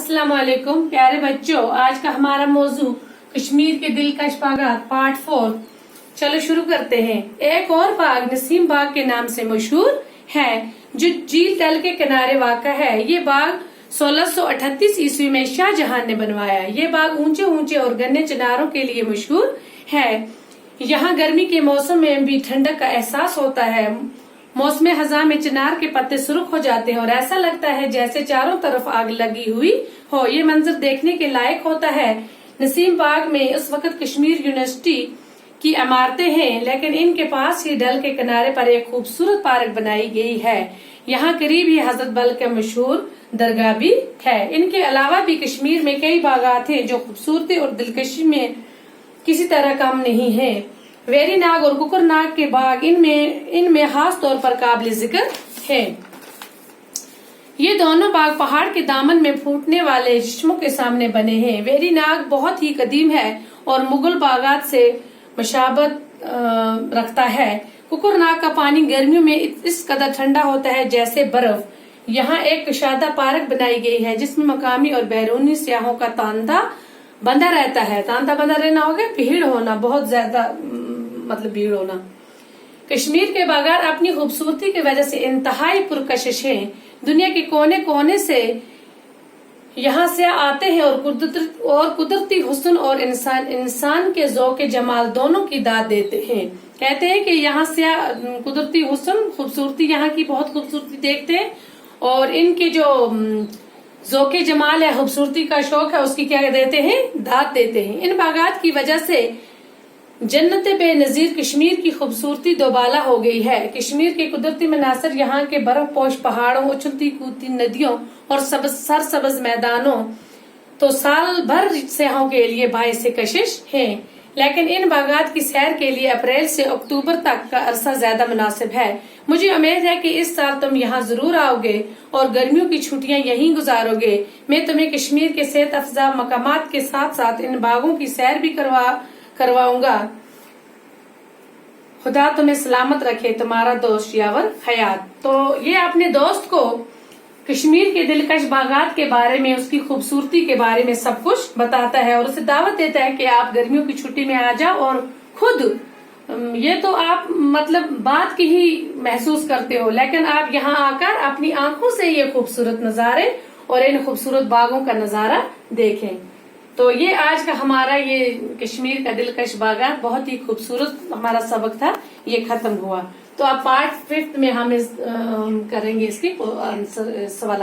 अस्सलाम वालेकुम प्यारे बच्चों, आज का हमारा मौजू कश्मीर के दिलकश बागात पार्ट 4। चलो शुरू करते हैं। एक और बाग नसीम बाग के नाम से मशहूर है जो झील डल के किनारे वाक़ा है। ये बाग 1638 ईस्वी में शाहजहां ने बनवाया। ये बाग ऊंचे ऊंचे और घने चिनारों के लिए मशहूर है। यहाँ गर्मी के मौसम में भी ठंडक का एहसास होता है। मौसम हज़ां में चिनार के पत्ते सुर्ख हो जाते हैं और ऐसा लगता है जैसे चारों तरफ आग लगी हुई हो। ये मंजर देखने के लायक होता है। नसीम बाग में उस वक्त कश्मीर यूनिवर्सिटी की इमारतें हैं, लेकिन इनके पास ही डल के किनारे पर एक खूबसूरत पार्क बनाई गई है। यहाँ करीब ही हजरत बल का मशहूर दरगाह भी है। इनके अलावा भी कश्मीर में कई बागात हैं जो खूबसूरती और दिलकशी में किसी तरह कम नहीं है। वेरी नाग और कुकुर नाग के बाग इनमें खास तौर पर काबिल जिक्र है। ये दोनों बाग पहाड़ के दामन में फूटने वाले चश्मों के सामने बने हैं। वेरी नाग बहुत ही कदीम है और मुगल बागात से मशाबत रखता है। कुकुर नाग का पानी गर्मियों में इस कदर ठंडा होता है जैसे बर्फ। यहाँ एक कुशादा पार्क बनाई गई है जिसमें मकामी और बैरूनी सियाहों का तांता बंधा रहता है। तांता बंधा रहना हो गया भीड़ होना, बहुत ज्यादा भीड़ होना। कश्मीर के बागात अपनी खूबसूरती की वजह से इंतहाई पुरकशिश हैं। दुनिया के कोने कोने से यहाँ से आते हैं और कुदरती हुस्न और इंसान के ज़ौक़ जमाल दोनों की दाद देते हैं। कहते हैं कि यहाँ से कुदरती हुस्न खूबसूरती, यहाँ की बहुत खूबसूरती देखते हैं और इनके जो ज़ौक़ जमाल है, खूबसूरती का शौक है, उसकी क्या देते हैं, दाद देते हैं। इन बागात की वजह से जन्नत बेनजीर कश्मीर की खूबसूरती दोबाला हो गई है। कश्मीर के कुदरती मनासर यहाँ के बर्फ पोश पहाड़ों, उछलती कूदती नदियों और सरसब्ज मैदानों तो साल भर सयाहों के लिए बाइस कशिश हैं। लेकिन इन बागात की सैर के लिए अप्रैल से अक्टूबर तक का अरसा ज्यादा मुनासिब है। मुझे उम्मीद है कि इस साल तुम यहाँ जरूर आओगे और गर्मियों की छुट्टियाँ यहीं गुजारोगे। मैं तुम्हें कश्मीर के सेहत अफजा मकामात के साथ साथ इन बागों की सैर भी करवाऊंगा। खुदा तुम्हें सलामत रखे, तुम्हारा दोस्त यावर हयात। तो ये अपने दोस्त को कश्मीर के दिलकश बागात के बारे में, उसकी खूबसूरती के बारे में सब कुछ बताता है और उसे दावत देता है कि आप गर्मियों की छुट्टी में आ जाओ और खुद ये तो आप बात की ही महसूस करते हो, लेकिन आप यहाँ आकर अपनी आंखों से ये खूबसूरत नजारे और इन खूबसूरत बागों का नजारा देखें। तो ये आज का हमारा ये कश्मीर का दिलकश बागात बहुत ही खूबसूरत हमारा सबक था, ये खत्म हुआ। तो अब पार्ट 5 में हम करेंगे इसकी सवाल।